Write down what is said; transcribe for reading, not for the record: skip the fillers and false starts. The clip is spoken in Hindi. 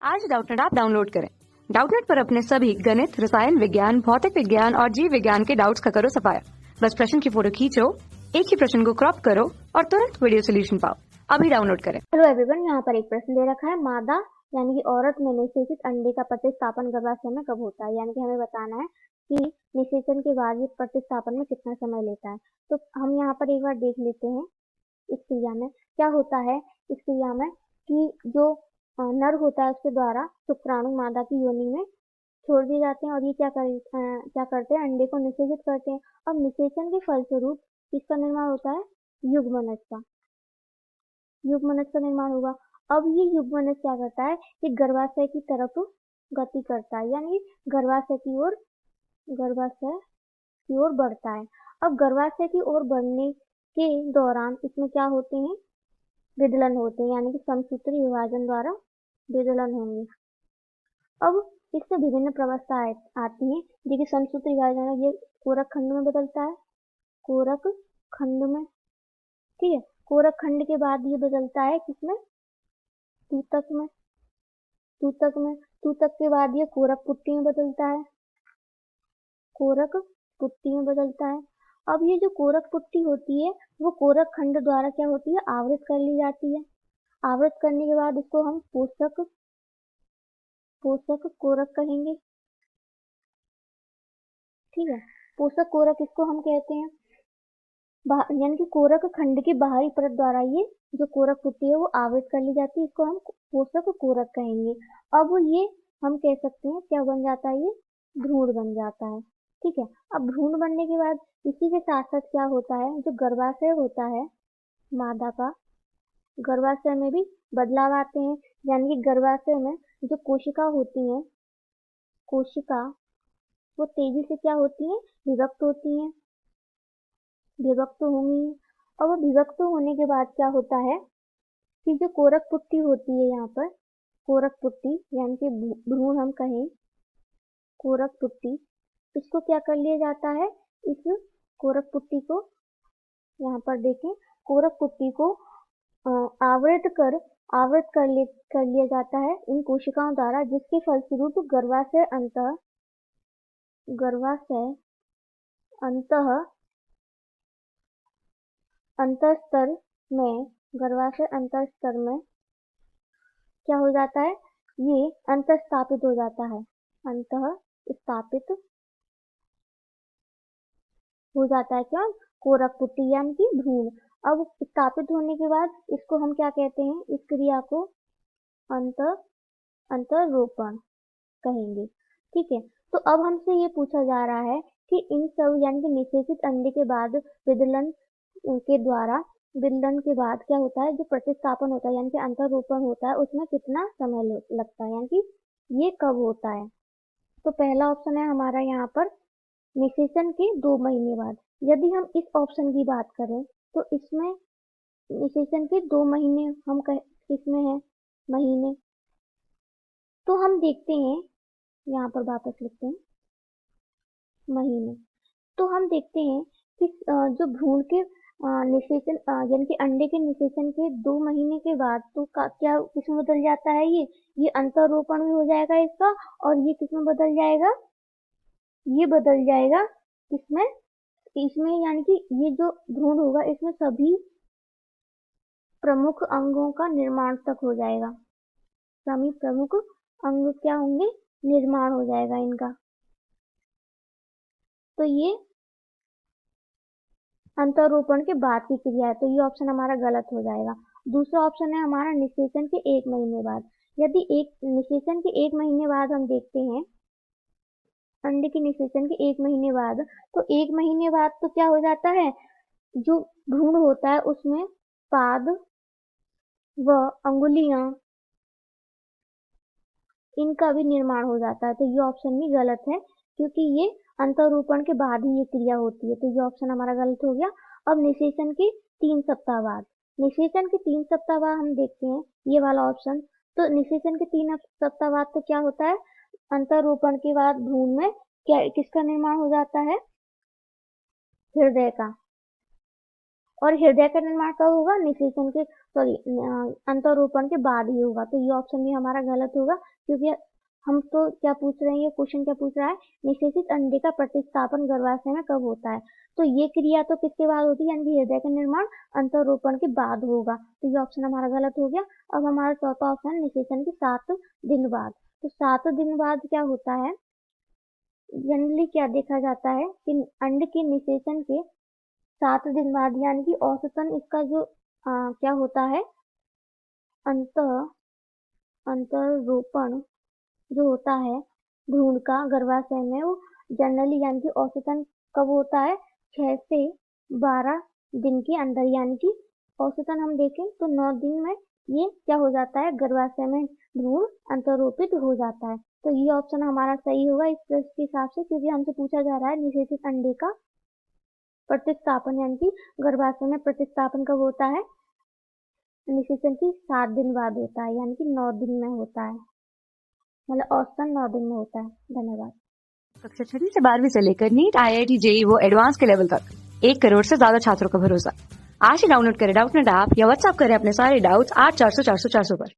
आज डाउटनेट ऐप डाउनलोड करें। डाउटनेट पर अपने सभी गणित, रसायन विज्ञान, भौतिक विज्ञान और जीव विज्ञान के डाउट्स का करो सफाया। बस प्रश्न की फोटो खींचो, एक ही प्रश्न को क्रॉप करो और तुरंत वीडियो सोल्यूशन पाओ। अभी डाउनलोड करें। हेलो एवरीवन, यहाँ पर एक प्रश्न दे रखा है। मादा यानी कि औरत में निषेचित अंडे का प्रतिस्थापन गर्भाशय में कब होता है। यानी कि हमें बताना है कि निषेचन के बाद ये प्रतिस्थापन में कितना समय लेता है। तो हम यहाँ पर एक बार देख लेते हैं इस क्रिया में क्या होता है। इस क्रिया में कि जो नर होता है उसके द्वारा शुक्राणु मादा की योनि में छोड़ दिए जाते हैं और ये क्या करते हैं, अंडे को निषेचित करते हैं। अब निषेचन के फलस्वरूप किसका निर्माण होता है, युग्मनज का निर्माण होगा। अब ये युग्मनज क्या करता है, ये गर्भाशय की तरफ गति करता है, यानी गर्भाशय की ओर बढ़ता है। अब गर्भाशय की ओर बढ़ने के दौरान इसमें क्या होते हैं, विदलन होते हैं, यानी कि समसूत्री विभाजन द्वारा विदलन होंगे। अब इससे विभिन्न प्रवस्था आती है। देखिए समसूत्री विभाजन ये कोरक खंड में बदलता है, कोरक खंड में, ठीक है। कोरक खंड के बाद ये बदलता है किसमें, तूतक में। तूतक के बाद ये कोरक पुट्टी में बदलता है, कोरक पुट्टी में बदलता है। अब ये जो कोरक पुट्टी होती है वो कोरक खंड द्वारा क्या होती है, आवृत कर ली जाती है। आवृत करने के बाद इसको हम पोषक कोरक कहेंगे, ठीक है। पोषक कोरक इसको हम कहते हैं, यानी कि कोरक खंड की बाहरी परत द्वारा ये जो कोरक पुट्टी है वो आवृत कर ली जाती है, इसको हम पोषक कोरक कहेंगे। अब ये हम कह सकते हैं क्या बन जाता है, ये भ्रूण बन जाता है, ठीक है। अब भ्रूण बनने के बाद इसी के साथ साथ क्या होता है, जो गर्भाशय होता है मादा का, गर्भाशय में भी बदलाव आते हैं। यानी कि गर्भाशय में जो कोशिका होती है, कोशिका वो तेजी से क्या होती है, विभक्त होती है, विभक्त होंगी। और वो विभक्त होने के बाद क्या होता है कि जो कोरक पुट्टी होती है, यहाँ पर कोरक पुट्टी यानी कि भ्रूण हम कहें, कोरक पुट्टी, इसको क्या कर लिया जाता है, इस कोरक पुट्टी को यहाँ पर देखें, कोरक पुट्टी को आवृत कर लिया जाता है इन कोशिकाओं द्वारा, जिसके फलस्वरूप गर्भाशय अंतःस्तर में क्या हो जाता है, ये अंतःस्थापित हो जाता है, अंतःस्थापित हो जाता है क्या, कोरक पुट्टी यानी कि भ्रूण। अब स्थापित होने के बाद इसको हम क्या कहते हैं, इस क्रिया को अंतरोपण कहेंगे, ठीक है। तो अब हमसे ये पूछा जा रहा है कि इन सब यानी कि निषेचित अंडे के बाद विदलन के बाद क्या होता है, जो प्रतिस्थापन होता है यानी कि अंतरोपण होता है, उसमें कितना समय लगता है, यानी कि ये कब होता है। तो पहला ऑप्शन है हमारा यहाँ पर निषेचन के 2 महीने बाद। यदि हम इस ऑप्शन की बात करें तो इसमें निषेचन के 2 महीने इसमें है महीने। तो हम देखते हैं, यहाँ पर वापस लिखते हैं महीने। तो हम देखते हैं कि जो भ्रूण के निषेचन यानी कि अंडे के निषेचन के 2 महीने के बाद तो क्या किसमें बदल जाता है, ये अंतरोपण भी हो जाएगा इसका, और ये किसमें बदल जाएगा, ये बदल जाएगा इसमें यानी कि ये जो भ्रूण होगा इसमें सभी प्रमुख अंगों का निर्माण तक हो जाएगा, सभी प्रमुख अंग क्या होंगे, निर्माण हो जाएगा इनका। तो ये अंतरोपण के बाद की क्रिया है, तो ये ऑप्शन हमारा गलत हो जाएगा। दूसरा ऑप्शन है हमारा निषेचन के 1 महीने बाद। यदि निषेचन के 1 महीने बाद हम देखते हैं, अंडे के निषेचन के 1 महीने बाद, तो 1 महीने बाद तो क्या हो जाता है, जो भ्रूण होता है उसमें पाद व अंगुलियां इनका भी निर्माण हो जाता है। तो ये ऑप्शन भी गलत है, क्योंकि ये अंतरोपण के बाद ही ये क्रिया होती है, तो ये ऑप्शन हमारा गलत हो गया। अब निषेचन के 3 सप्ताह बाद, निषेचन के 3 सप्ताह बाद हम देखते हैं ये वाला ऑप्शन। तो निषेचन के 3 सप्ताह बाद तो क्या होता है, अंतरोपण के बाद भ्रूण में किसका निर्माण हो जाता है, हृदय का। और हृदय का निर्माण कब होगा, निषेचन के सॉरी अंतरोपण के बाद ही होगा। तो ये ऑप्शन भी हमारा गलत होगा, क्योंकि हम तो क्या पूछ रहे हैं, ये क्वेश्चन क्या पूछ रहा है, निषेचित अंडे का प्रतिस्थापन गर्भाशय में कब होता है। तो ये क्रिया तो किसके बाद होती है, यानी कि हृदय का निर्माण अंतरोपण के बाद होगा। तो ये ऑप्शन हमारा गलत हो गया। अब हमारा चौथा ऑप्शन निषेचन के 7 दिन बाद। तो 7 दिन बाद क्या होता है, जनरली क्या देखा जाता है कि अंड के निषेचन के 7 दिन बाद, यानी कि औसतन इसका जो क्या होता है, अंतरोपण जो होता है भ्रूण का गर्भाशय में, वो जनरली यानी कि औसतन कब होता है, 6 से 12 दिन के अंदर, यानी कि औसतन हम देखें तो 9 दिन में ये क्या हो जाता है, गर्भाशय में भ्रूण अंतरोपित हो जाता है। तो ये ऑप्शन हमारा सही होगा इस प्रश्न के हिसाब से, क्योंकि हमसे पूछा जा रहा है निषेचित अंडे का प्रतिस्थापन, यानी कि गर्भाशय में प्रतिस्थापन कब होता है, निषेचन की 7 दिन बाद होता है, यानी कि 9 दिन में होता है, मतलब औसतन 9 दिन में होता है। धन्यवाद। कक्षा 6 से 12वीं से लेकर नीट, IIT, JEE वो एडवांस के लेवल तक 1 करोड़ से ज्यादा छात्रों का भरोसा। आज ही डाउनलोड करें डाउटनेट ऐप या व्हाट्सएप करें अपने सारे डाउट्स 8400 400 400 पर।